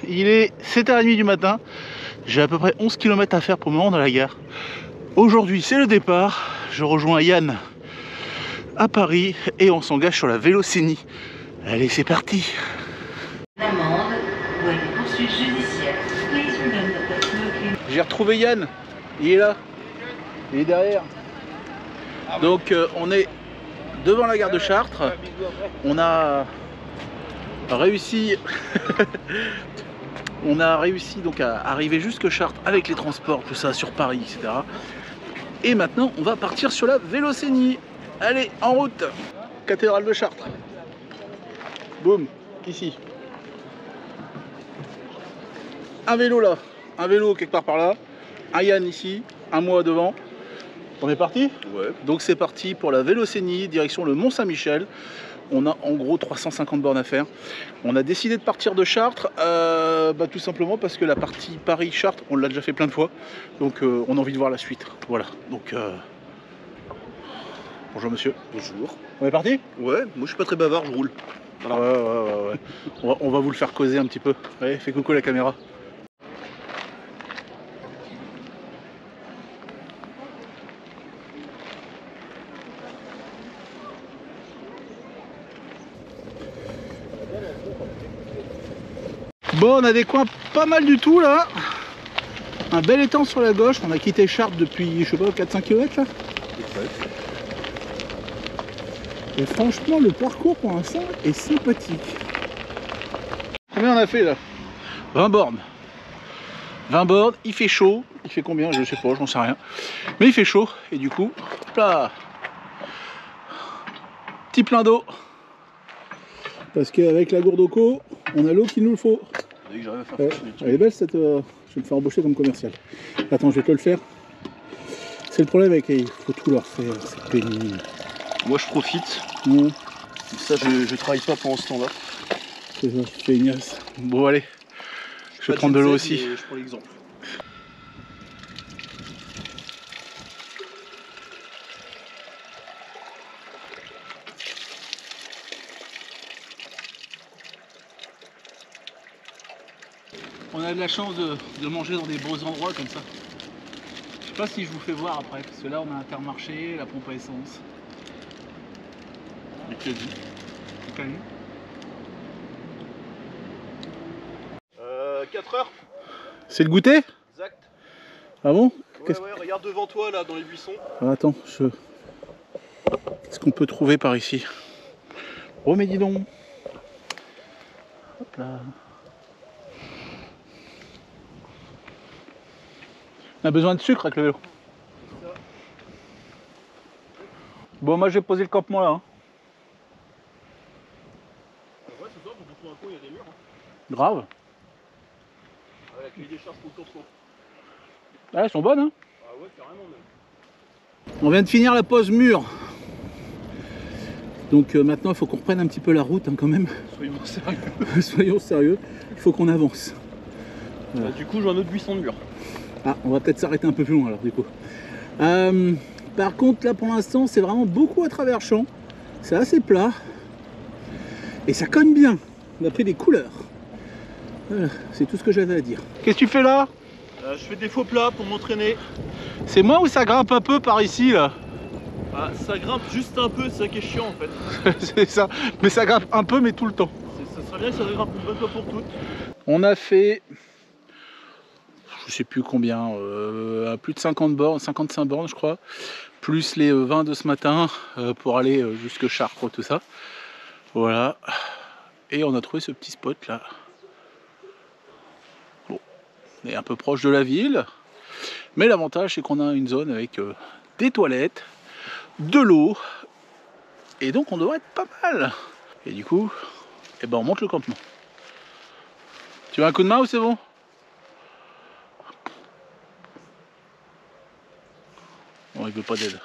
il est 7h30 du matin. J'ai à peu près 11 km à faire pour me rendre à la gare. Aujourd'hui, c'est le départ. Je rejoins Yann à Paris et on s'engage sur la Vélocénie. Allez, c'est parti. L'amende ou à des poursuites judiciaires. Please remember that smoking. J'ai retrouvé Yann. Il est là. Il est derrière. Donc on est devant la gare de Chartres. On a réussi donc à arriver jusque Chartres avec les transports, tout ça, sur Paris, etc. Et maintenant on va partir sur la Vélocénie. Allez, en route. Cathédrale de Chartres. Boum, ici. Un vélo là, un vélo quelque part par là, un Yann ici, un moi devant. On est parti? Ouais. Donc c'est parti pour la Vélocénie, direction le Mont-Saint-Michel. On a en gros 350 bornes à faire. On a décidé de partir de Chartres, tout simplement parce que la partie Paris-Chartres, on l'a déjà fait plein de fois. Donc on a envie de voir la suite. Voilà. Donc bonjour monsieur. Bonjour. On est parti? Ouais, moi je suis pas très bavard, je roule. Voilà. Ouais. On va vous le faire causer un petit peu. Allez, fais coucou à la caméra. Bon, on a des coins pas mal du tout là. Un bel étang sur la gauche. On a quitté Chartres depuis, je sais pas, 4-5 km là. Et franchement, le parcours pour l'instant est sympathique. Combien on a fait là? 20 bornes. 20 bornes, il fait chaud. Il fait combien? Je sais pas, j'en sais rien. Mais il fait chaud. Et du coup, hop là. Petit plein d'eau. Parce qu'avec la gourde au co, on a l'eau qu'il nous le faut. Ouais, elle est belle cette. Je vais me faire embaucher comme commercial. Attends, je vais te le faire. C'est le problème avec il faut tout leur faire, c'est pénible. Moi je profite. Ouais. Ça je travaille pas pendant ce temps-là. C'est ça, feignasse. Bon allez, je vais prendre de l'eau aussi. Je prends l'exemple. On a de la chance de manger dans des beaux endroits comme ça. Je sais pas si je vous fais voir après, parce que là on a Intermarché, la pompe à essence. Les crédits. Les crédits. 4 heures. C'est le goûter? Exact. Ah bon? Ouais, regarde devant toi là dans les buissons. Ah, attends, qu'est-ce qu'on peut trouver par ici? Oh mais dis donc. Hop là. On a besoin de sucre avec le vélo. Bon, moi j'ai posé le campement là. Hein. Ouais, c'est ça, pour qu'on trouve un coin, il y a des murs. Hein. Grave. Ouais, la clé des charges pour le tour. Ah, elles sont bonnes, hein? Ah ouais, carrément même. On vient de finir la pause mur. Donc maintenant il faut qu'on reprenne un petit peu la route hein, quand même. Soyons sérieux. Soyons sérieux, il faut qu'on avance. Voilà. Du coup, je vois un autre buisson de mur. Ah, on va peut-être s'arrêter un peu plus loin alors du coup. Par contre là pour l'instant c'est vraiment beaucoup à travers champs. C'est assez plat. Et ça cogne bien. On a pris des couleurs. Voilà, c'est tout ce que j'avais à dire. Qu'est-ce que tu fais là? Je fais des faux plats pour m'entraîner. C'est moi ou ça grimpe un peu par ici là? Ah, ça grimpe juste un peu, c'est ça qui est chiant en fait. C'est ça, mais ça grimpe un peu mais tout le temps. Ça serait bien que ça grimpe une bonne fois pour toutes. On a fait, je sais plus combien, plus de 50 bornes, 55 bornes je crois, plus les 20 de ce matin pour aller jusque Chartres, tout ça. Voilà. Et on a trouvé ce petit spot là. Bon, on est un peu proche de la ville, mais l'avantage c'est qu'on a une zone avec des toilettes, de l'eau, et donc on devrait être pas mal. Et du coup, eh ben on monte le campement. Tu veux un coup de main ou c'est bon? Bon, il veut pas d'aide.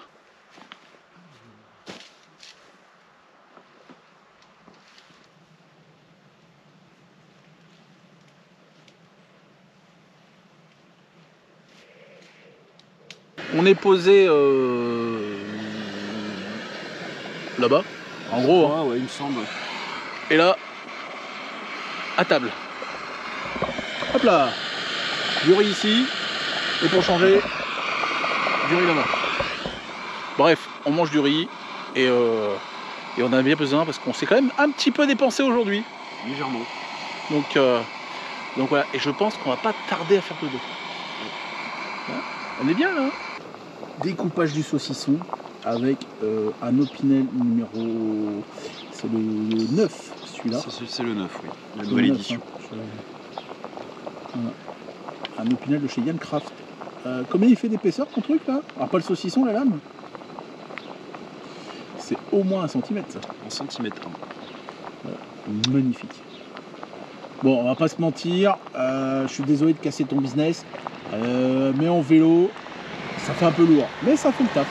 On est posé là-bas, en gros. Ouais, ouais, il me semble. Et là, à table. Hop là, du riz ici, et pour changer, du riz là-bas. Bref, on mange du riz, et on a bien besoin parce qu'on s'est quand même un petit peu dépensé aujourd'hui. Légèrement. Donc voilà, et je pense qu'on va pas tarder à faire le dos. On est bien là, hein. Découpage du saucisson avec un Opinel numéro... C'est le 9 celui-là. C'est le 9, oui. La C'est nouvelle le 9, édition. hein. Voilà. Un Opinel de chez Yann Craft. Combien il fait d'épaisseur ton truc là? Alors pas le saucisson, la lame? C'est au moins 1 cm ça. 1 cm. Voilà. Magnifique. Bon, on va pas se mentir, je suis désolé de casser ton business, mais en vélo, ça fait un peu lourd, mais ça fait le taf.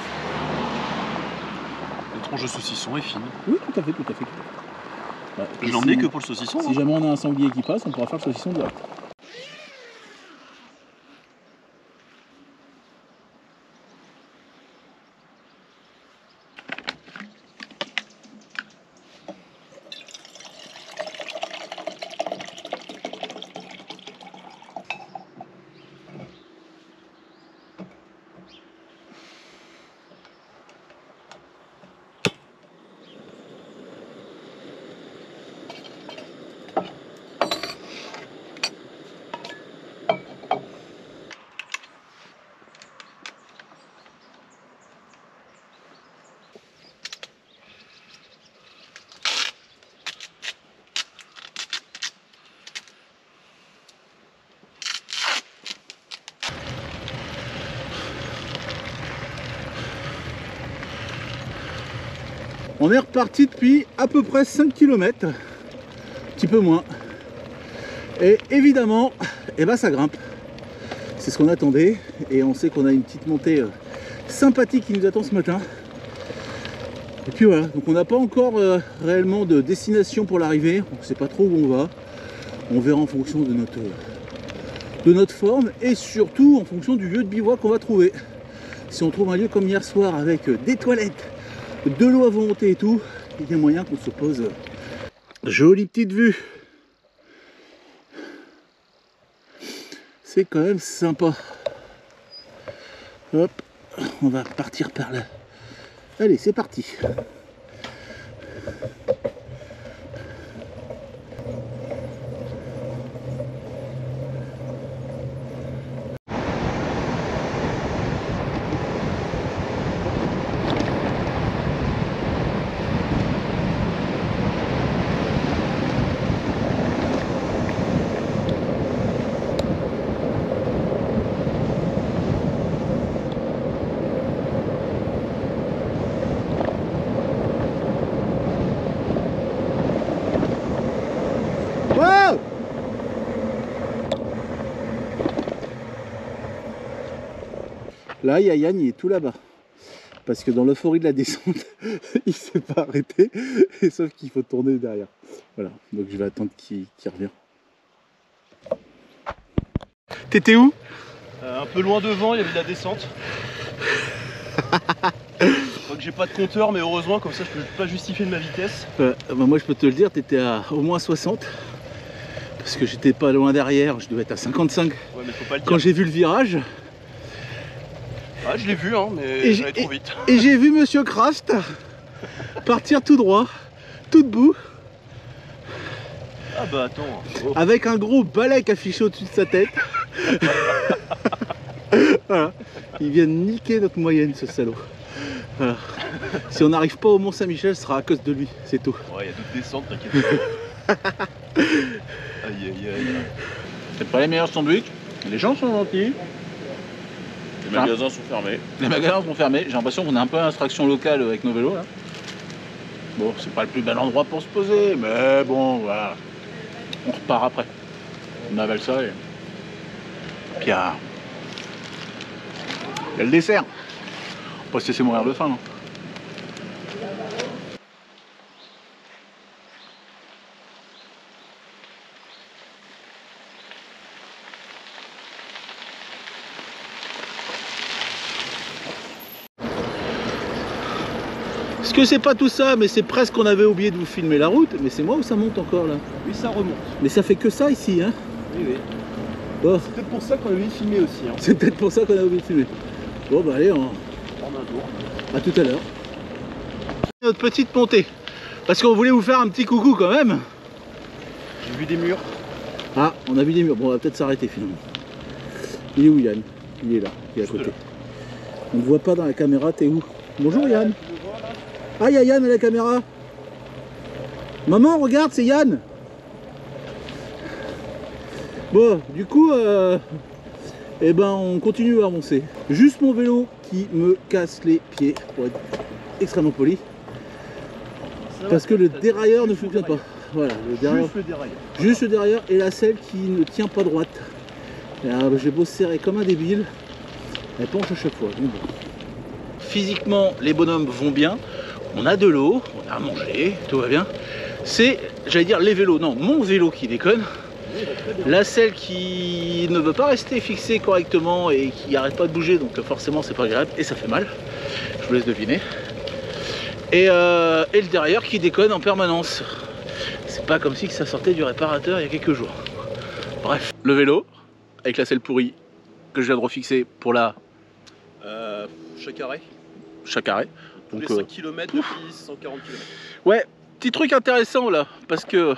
La tranche de saucisson est fine. Oui, tout à fait, tout à fait. Bah, Je l'emmenais que pour le saucisson. Si jamais on a un sanglier qui passe, on pourra faire le saucisson direct. On est reparti depuis à peu près 5 km, un petit peu moins. Et évidemment, eh ben ça grimpe. C'est ce qu'on attendait. Et on sait qu'on a une petite montée sympathique qui nous attend ce matin. Et puis voilà, donc on n'a pas encore réellement de destination pour l'arrivée. On ne sait pas trop où on va. On verra en fonction de notre forme et surtout en fonction du lieu de bivouac qu'on va trouver. Si on trouve un lieu comme hier soir avec des toilettes, de l'eau à volonté et tout, il y a moyen qu'on se pose. Jolie petite vue. C'est quand même sympa. Hop, on va partir par là. Allez, c'est parti. Wow! Là, il y a Yann, il est tout là-bas. Parce que dans l'euphorie de la descente, il s'est pas arrêté. Et sauf qu'il faut tourner derrière. Voilà, donc je vais attendre qu'il revienne. T'étais où? Un peu loin devant, il y avait de la descente. Je crois que j'ai pas de compteur, mais heureusement, comme ça je peux pas justifier de ma vitesse. Bah moi je peux te le dire, t'étais à au moins 60. Parce que j'étais pas loin derrière, je devais être à 55. Ouais, mais faut pas le dire. Quand j'ai vu le virage. Ah, je l'ai vu, hein, mais j'allais trop vite. Et j'ai vu Monsieur Craft partir tout droit, tout debout. Ah bah attends. Oh. Avec un gros balai affiché au-dessus de sa tête. Voilà. Il vient de niquer notre moyenne, ce salaud. Voilà. Si on n'arrive pas au Mont-Saint-Michel, ce sera à cause de lui, c'est tout. Ouais, il y a d'autres descentes, t'inquiète pas. Aïe aïe aïe. C'est pas les meilleurs sandwichs, les gens sont gentils. Les magasins sont fermés. Les magasins sont fermés, j'ai l'impression qu'on a un peu d'instruction locale avec nos vélos là. Bon, c'est pas le plus bel endroit pour se poser, mais bon, voilà. On repart après. On avale ça et... Puis il y a le dessert. On va pas se laisser mourir de faim, non? Est-ce que c'est pas tout ça, mais c'est presque qu'on avait oublié de vous filmer la route, mais c'est moi ou ça monte encore là? Oui, ça remonte. Mais ça fait que ça ici, hein? Oui, oui. Bon. C'est peut-être pour ça qu'on a oublié de filmer aussi. Hein. C'est peut-être pour ça qu'on a oublié de filmer. Bon bah allez, à tout à l'heure. Notre petite montée. Parce qu'on voulait vous faire un petit coucou quand même. J'ai vu des murs. Ah, on a vu des murs. Bon, on va peut-être s'arrêter finalement. Il est où Yann? Il est là, il est à côté. On ne voit pas dans la caméra, t'es où? Bonjour Yann. Ah, il y a Yann à la caméra. Maman, regarde, c'est Yann. Bon, du coup, eh ben, on continue à avancer. Juste mon vélo qui me casse les pieds, pour être extrêmement poli. Parce que le dérailleur ne fonctionne pas. Voilà, le dérailleur. Juste le dérailleur. Juste le dérailleur et la selle qui ne tient pas droite. J'ai beau serrer comme un débile, elle penche à chaque fois. Donc bon. Physiquement, les bonhommes vont bien. On a de l'eau, on a à manger, tout va bien. C'est, j'allais dire les vélos, non, mon vélo qui déconne. La selle qui ne veut pas rester fixée correctement et qui n'arrête pas de bouger, donc forcément c'est pas agréable et ça fait mal. Je vous laisse deviner. Et le derrière qui déconne en permanence. C'est pas comme si ça sortait du réparateur il y a quelques jours. Bref, le vélo avec la selle pourrie que je viens de refixer pour la Chaque arrêt. chaque arrêt. Donc, Donc les 5 km depuis 140 km. ouais, petit truc intéressant là, parce que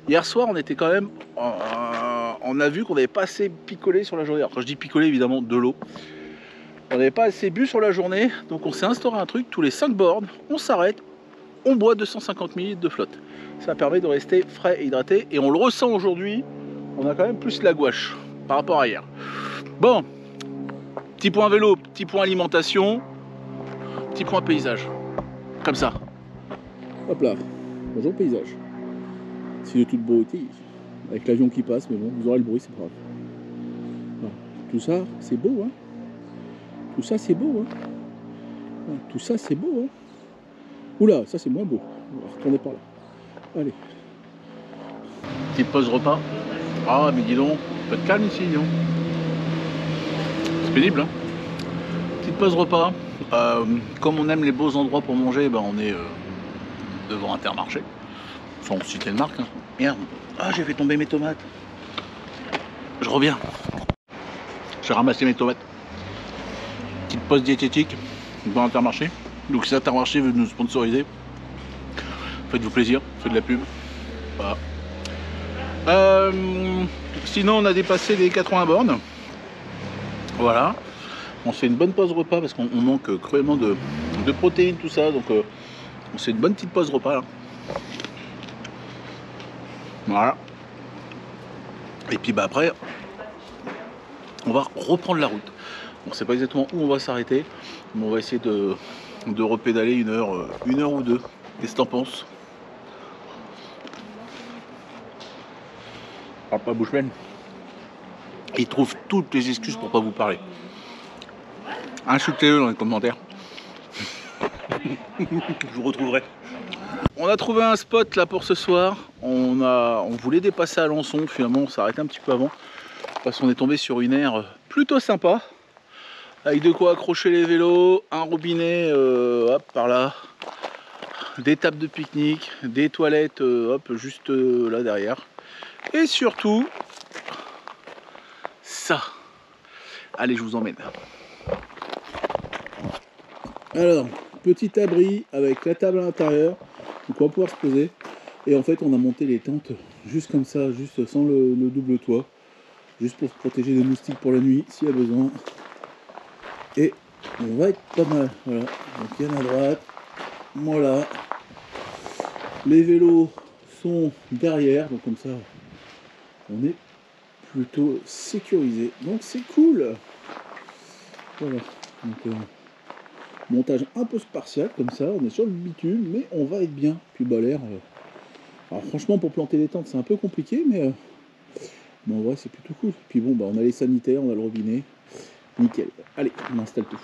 hier soir on était quand même, on a vu qu'on n'avait pas assez picolé sur la journée. Alors quand je dis picolé, évidemment de l'eau. On n'avait pas assez bu sur la journée, donc on s'est instauré un truc, tous les 5 bornes, on s'arrête, on boit 250 ml de flotte. Ça permet de rester frais et hydraté, et on le ressent aujourd'hui, on a quand même plus la gouache par rapport à hier. Bon, petit point vélo, petit point alimentation, petit point paysage, comme ça. Hop là, bonjour paysage. C'est de toute beauté, avec l'avion qui passe, mais bon, vous aurez le bruit, c'est pas grave. Voilà. Tout ça, c'est beau, hein. Tout ça, c'est beau, hein. Voilà. Tout ça, c'est beau, hein. Oula, ça c'est moins beau. On va retourner par là. Allez. Petite pause repas. Ah, mais dis donc, un peu de calme ici, non? C'est pénible, hein. Petite pause repas. Comme on aime les beaux endroits pour manger, ben on est devant Intermarché. Sans citer de marque. Hein. Merde. Ah, j'ai fait tomber mes tomates. Je reviens. J'ai ramassé mes tomates. Petite pause diététique dans Intermarché. Donc si Intermarché veut nous sponsoriser, faites-vous plaisir, faites de la pub. Voilà. Sinon on a dépassé les 80 bornes. Voilà. On fait une bonne pause repas parce qu'on manque cruellement de protéines, tout ça. Donc on fait une bonne petite pause repas là. Voilà. Et puis bah après, on va reprendre la route. On ne sait pas exactement où on va s'arrêter, mais on va essayer de repédaler une heure ou deux. Qu'est-ce que t'en penses? Parle pas bouche pleine. Il trouve toutes les excuses pour pas vous parler. Insultez-le dans les commentaires. Je vous retrouverai. On a trouvé un spot là pour ce soir. On voulait dépasser à Alençon, finalement on s'est arrêté un petit peu avant. Parce qu'on est tombé sur une aire plutôt sympa. Avec de quoi accrocher les vélos, un robinet hop par là, des tables de pique-nique, des toilettes hop juste là derrière. Et surtout, ça. Allez, je vous emmène. Alors, petit abri avec la table à l'intérieur, donc on va pouvoir se poser. Et en fait, on a monté les tentes juste comme ça, juste sans le double toit, juste pour se protéger des moustiques pour la nuit s'il y a besoin. Et on va être pas mal. Voilà. Donc il y en a à droite, moi là. Les vélos sont derrière, donc comme ça, on est plutôt sécurisé. Donc c'est cool. Voilà. Donc montage un peu spartiate comme ça, on est sur le bitume, mais on va être bien. Puis bah l'air. Alors franchement pour planter les tentes c'est un peu compliqué, mais bon, en vrai c'est plutôt cool. Puis bon bah on a les sanitaires, on a le robinet. Nickel. Allez, on installe tout.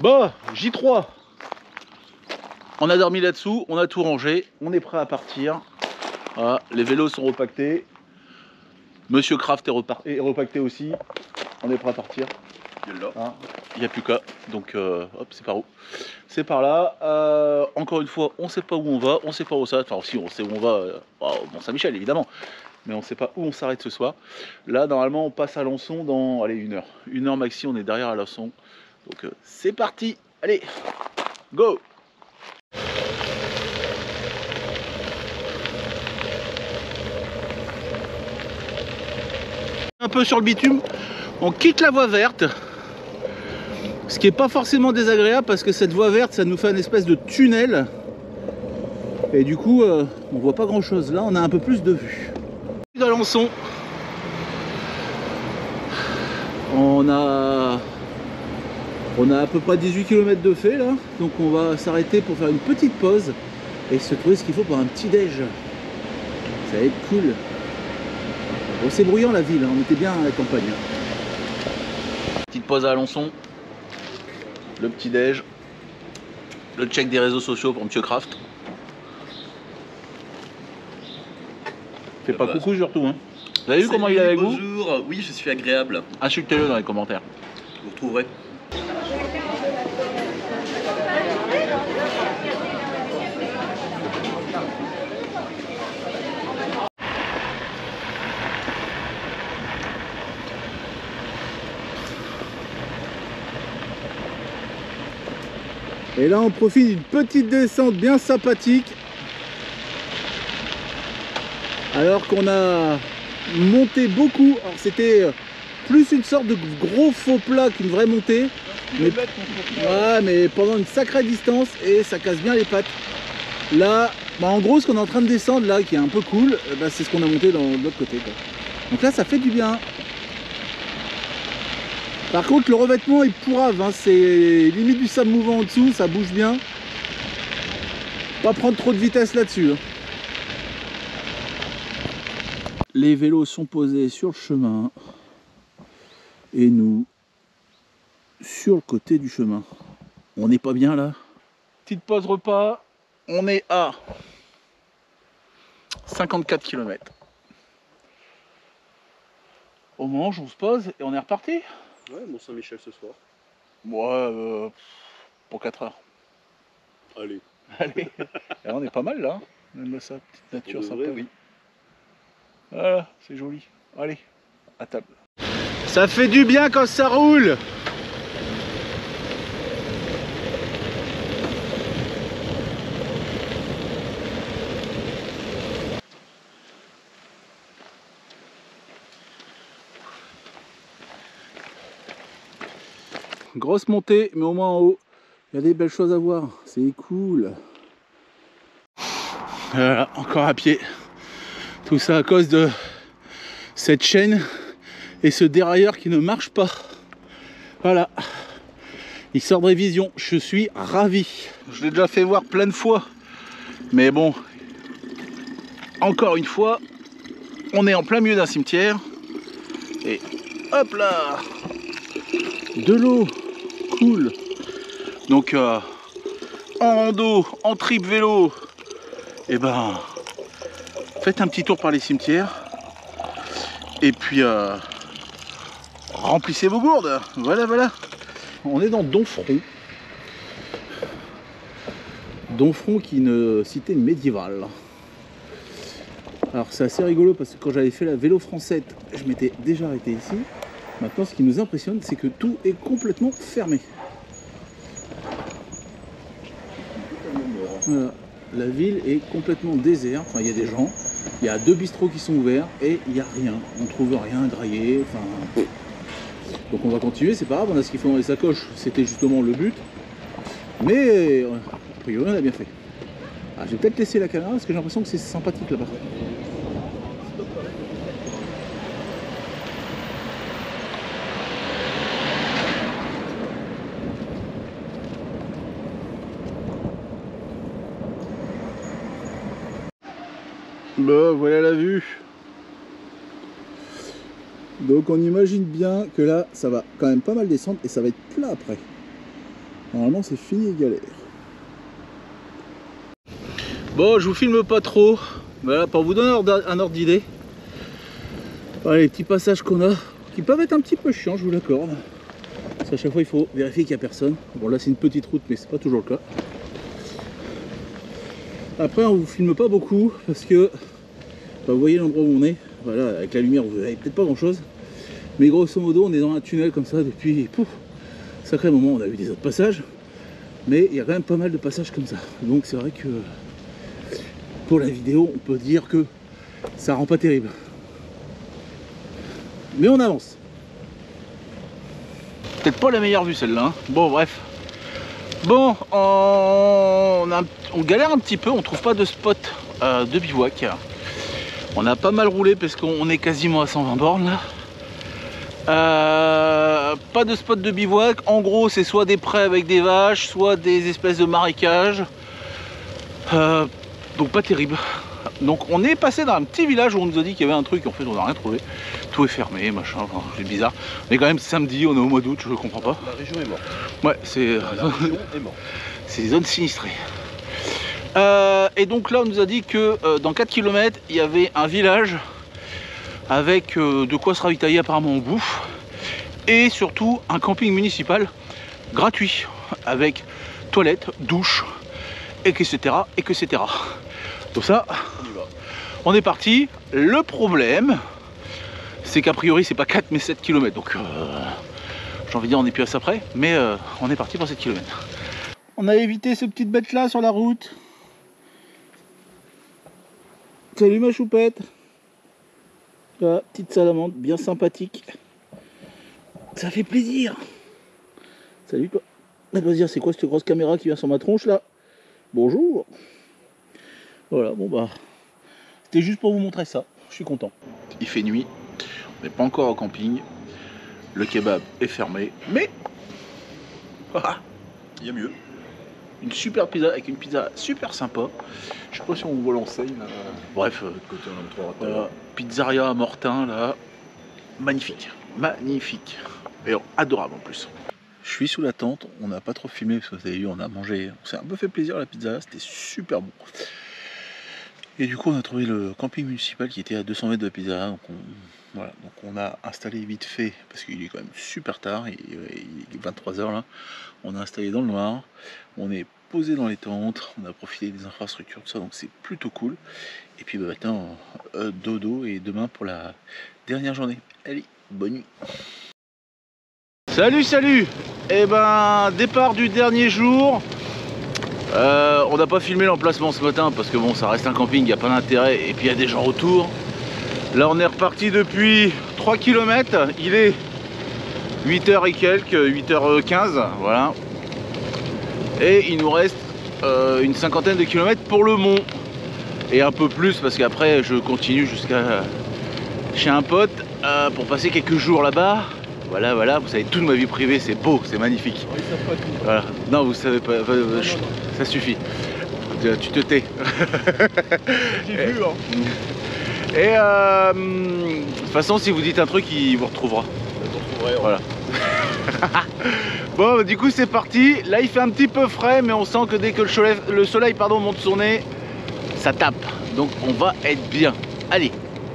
Bon, J3. On a dormi là-dessous, on a tout rangé, on est prêt à partir. Voilà, les vélos sont repactés. Monsieur Kraft est repacté aussi. On est prêt à partir. Il n'y a plus qu'à. Donc hop, c'est par où? C'est par là. Encore une fois, on ne sait pas où on va, on ne sait pas où ça. Enfin si, on sait où on va, au Mont-Saint-Michel évidemment. Mais on ne sait pas où on s'arrête ce soir. Là, normalement, on passe à Alençon dans, allez, 1 heure. 1 heure maxi, on est derrière Alençon. Donc c'est parti. Allez, go! Un peu sur le bitume, on quitte la voie verte, ce qui n'est pas forcément désagréable parce que cette voie verte, ça nous fait une espèce de tunnel et du coup on voit pas grand chose. Là on a un peu plus de vue. D'Alençon, on a à peu près 18 km de fait là, donc on va s'arrêter pour faire une petite pause et se trouver ce qu'il faut pour un petit déj. Ça va être cool. Bon, c'est bruyant la ville, hein. On était bien à la campagne. Petite pause à Alençon, le petit déj, le check des réseaux sociaux pour Monsieur Kraft. Fais pas coucou surtout, hein. Vous avez vu comment il est avec vous? Bonjour, oui je suis agréable. Insultez-le dans les commentaires. Vous retrouverez. Et là on profite d'une petite descente bien sympathique. Alors qu'on a monté beaucoup. Alors c'était plus une sorte de gros faux plat qu'une vraie montée. Mais, ouais, mais pendant une sacrée distance et ça casse bien les pattes. Là, bah en gros ce qu'on est en train de descendre là qui est un peu cool, bah, c'est ce qu'on a monté de l'autre côté, quoi. Donc là ça fait du bien. Par contre le revêtement est pourrave, hein. C'est limite du sable mouvant en dessous, ça bouge bien. Pas prendre trop de vitesse là-dessus, hein. Les vélos sont posés sur le chemin et nous sur le côté du chemin. On n'est pas bien là. Petite pause repas, on est à 54 km. On mange, on se pose et on est reparti. Ouais, Mont-Saint-Michel ce soir. Ouais, pour 4 heures. Allez. Allez. Et on est pas mal là. Même ça, petite nature sympa. Vrai, oui. Voilà, c'est joli. Allez, à table. Ça fait du bien quand ça roule. Grosse montée, mais au moins en haut, il y a des belles choses à voir. C'est cool. Voilà, encore à pied. Tout ça à cause de cette chaîne et ce dérailleur qui ne marche pas. Voilà. Il sort de révision. Je suis ravi. Je l'ai déjà fait voir plein de fois. Mais bon, encore une fois, on est en plein milieu d'un cimetière. Et hop là, de l'eau. Cool. Donc en rando, en trip vélo, et ben faites un petit tour par les cimetières et puis remplissez vos gourdes. Voilà, voilà. On est dans Domfront. Domfront qui est une cité médiévale. Alors c'est assez rigolo parce que quand j'avais fait la vélo française, je m'étais déjà arrêté ici. Maintenant, ce qui nous impressionne, c'est que tout est complètement fermé. Voilà. La ville est complètement déserte. Enfin, il y a des gens, il y a 2 bistrots qui sont ouverts et il n'y a rien. On ne trouve rien graillé. Enfin... Donc on va continuer, c'est pas grave, on a ce qu'il faut dans les sacoches. C'était justement le but. Mais a priori, on a bien fait. Ah, je vais peut-être laisser la caméra parce que j'ai l'impression que c'est sympathique là-bas. Bon, voilà la vue. Donc on imagine bien que là ça va quand même pas mal descendre et ça va être plat après. Normalement c'est fini et galère. Bon, je vous filme pas trop, voilà, pour vous donner un ordre d'idée. Voilà les petits passages qu'on a, qui peuvent être un petit peu chiants, je vous l'accorde. Parce qu'à chaque fois il faut vérifier qu'il n'y a personne. Bon là c'est une petite route mais c'est pas toujours le cas. Après on vous filme pas beaucoup parce que bah, vous voyez l'endroit où on est. Voilà, avec la lumière vous verrez peut-être pas grand chose. Mais grosso modo on est dans un tunnel comme ça depuis sacré moment. On a vu des autres passages. Mais il y a quand même pas mal de passages comme ça. Donc c'est vrai que pour la vidéo on peut dire que ça rend pas terrible. Mais on avance. Peut-être pas la meilleure vue celle-là. Hein. Bon bref. Bon, on galère un petit peu, on trouve pas de spot de bivouac. On a pas mal roulé parce qu'on est quasiment à 120 bornes là. Pas de spot de bivouac. En gros c'est soit des prés avec des vaches, soit des espèces de marécages. Donc pas terrible. Donc on est passé dans un petit village où on nous a dit qu'il y avait un truc, en fait on n'a rien trouvé. Tout est fermé, machin, enfin, c'est bizarre. Mais quand même samedi, on est au mois d'août, je comprends pas. La région est morte. Ouais, c'est... La région est morte. C'est des zones sinistrées. Et donc là on nous a dit que dans 4 km il y avait un village avec de quoi se ravitailler apparemment en bouffe. Et surtout un camping municipal gratuit avec toilettes, douche, etc. etc. Donc ça, on est parti. Le problème, c'est qu'a priori c'est pas 4 mais 7 km. Donc j'ai envie de dire on est plus à ça près. Mais on est parti pour 7 km. On a évité ce petite bête là sur la route. Salut ma choupette. Là, petite salamandre bien sympathique. Ça fait plaisir. Salut toi. Elle va se dire c'est quoi cette grosse caméra qui vient sur ma tronche là. Bonjour. Voilà, bon bah, c'était juste pour vous montrer ça, je suis content. Il fait nuit, on n'est pas encore au camping, le kebab est fermé, mais il y a mieux. Une super pizza avec une pizza super sympa. Je sais pas si on voit l'enseigne là. Bref, Côté on a pizzeria à Mortain là, magnifique, magnifique et adorable en plus. Je suis sous la tente, on n'a pas trop filmé parce que vous avez vu, on a mangé, on s'est un peu fait plaisir à la pizza, c'était super bon. Et du coup on a trouvé le camping municipal qui était à 200 mètres de la pizza, donc voilà, donc on a installé vite fait, parce qu'il est quand même super tard, il est 23h là, on a installé dans le noir, on est posé dans les tentes, on a profité des infrastructures, tout ça, donc c'est plutôt cool. Et puis bah, maintenant, dodo et demain pour la dernière journée. Allez, bonne nuit. Salut, salut. Et ben, départ du dernier jour. On n'a pas filmé l'emplacement ce matin parce que bon, ça reste un camping, il n'y a pas d'intérêt et puis il y a des gens autour. Là on est reparti depuis 3 km, il est 8h et quelques, 8h15, voilà. Et il nous reste une cinquantaine de kilomètres pour le mont. Et un peu plus parce qu'après je continue jusqu'à chez un pote pour passer quelques jours là-bas. Voilà, voilà, vous savez, toute ma vie privée, c'est beau, c'est magnifique. Ils savent pas tout. Voilà. Non, vous savez pas, ça suffit. Tu te tais. J'ai vu, hein. Et de toute façon, si vous dites un truc, il vous retrouvera. Voilà. Bon, du coup, c'est parti. Là, il fait un petit peu frais, mais on sent que dès que le soleil monte son nez, ça tape. Donc, on va être bien. Allez,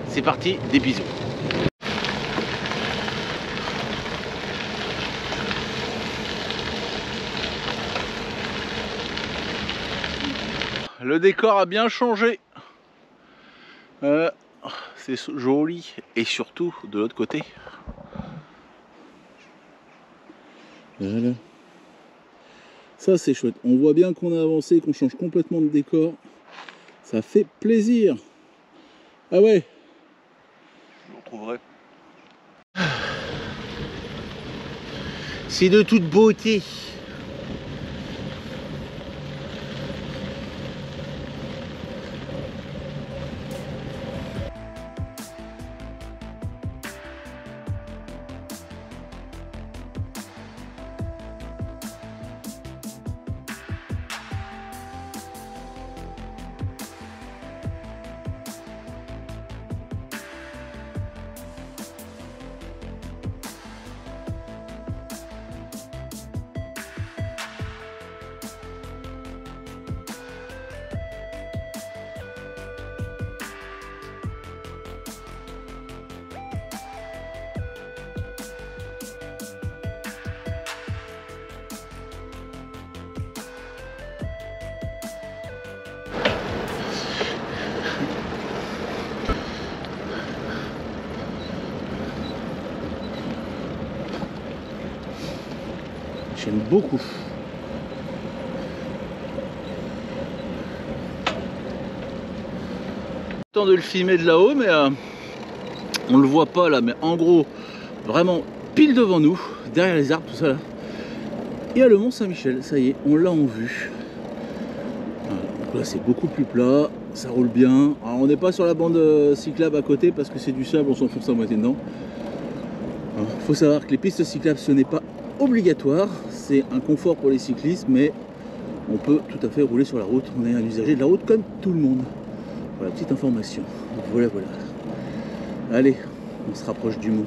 c'est parti, des bisous. Le décor a bien changé. C'est joli. Et surtout de l'autre côté. Voilà. Ça c'est chouette. On voit bien qu'on a avancé, qu'on change complètement de décor. Ça fait plaisir. Ah ouais. Je le retrouverai. C'est de toute beauté. J'aime beaucoup. Temps de le filmer de là-haut, mais on le voit pas là, mais en gros, vraiment pile devant nous, derrière les arbres, tout ça là, il y a le Mont Saint-Michel. Ça y est, on l'a en vue. Voilà. Donc là, c'est beaucoup plus plat, ça roule bien. Alors, on n'est pas sur la bande cyclable à côté parce que c'est du sable, on s'enfonce à moitié dedans. Il faut savoir que les pistes cyclables, ce n'est pas obligatoire, c'est un confort pour les cyclistes, mais on peut tout à fait rouler sur la route. On est un usager de la route comme tout le monde. Voilà, petite information. Voilà, voilà. Allez, on se rapproche du mont.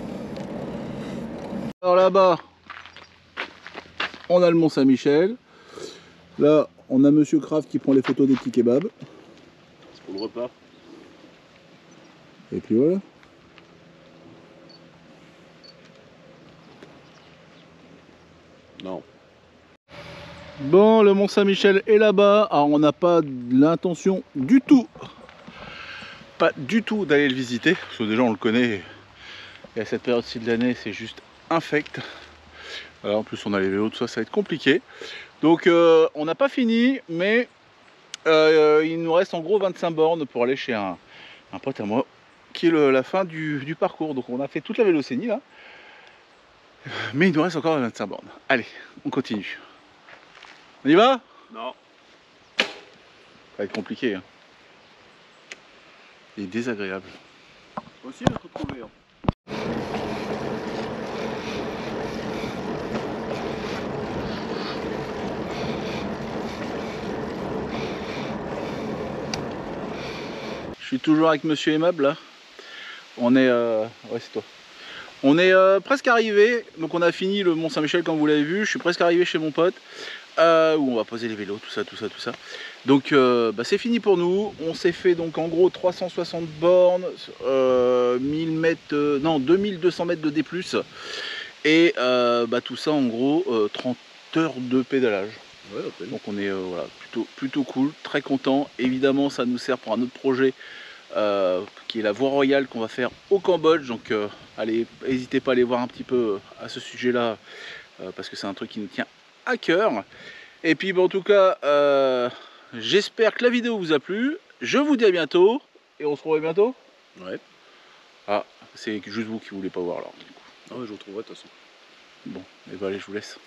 Alors là-bas, on a le Mont Saint-Michel. Là, on a Monsieur Kraft qui prend les photos des petits kebabs. C'est pour le repas. Et puis voilà. Non. Bon, le Mont Saint-Michel est là-bas. Alors, on n'a pas l'intention du tout, pas du tout d'aller le visiter. Parce que déjà, on le connaît. Et à cette période-ci de l'année, c'est juste infect. Alors, en plus, on a les vélos, tout ça, ça va être compliqué. Donc, on n'a pas fini, mais il nous reste en gros 25 bornes pour aller chez un pote à moi, qui est la fin du parcours. Donc, on a fait toute la Vélocénie là. Mais il nous reste encore 25 bornes. Allez, on continue. On y va? Non. Ça va être compliqué. Hein. Il est désagréable. Aussi, il faut trouver. Hein. Je suis toujours avec Monsieur Aimable là. On est... Ouais, c'est toi. On est presque arrivé. Donc on a fini le Mont Saint-Michel comme vous l'avez vu. Je suis presque arrivé chez mon pote. Où on va poser les vélos, tout ça, tout ça, tout ça. Donc c'est fini pour nous. On s'est fait donc en gros 360 bornes, 1000 mètres, non 2200 mètres de D+. Et tout ça en gros 30 heures de pédalage. Ouais, donc on est voilà, plutôt cool, très content. Évidemment ça nous sert pour un autre projet qui est la voie royale qu'on va faire au Cambodge. Donc allez, n'hésitez pas à aller voir un petit peu à ce sujet là parce que c'est un truc qui nous tient à cœur. Et puis en tout cas j'espère que la vidéo vous a plu. Je vous dis à bientôt et on se revoit bientôt. Ouais. Ah, c'est juste vous qui voulez pas voir alors. Ah ouais, je retrouverai de toute façon. Bon, et ben allez, je vous laisse.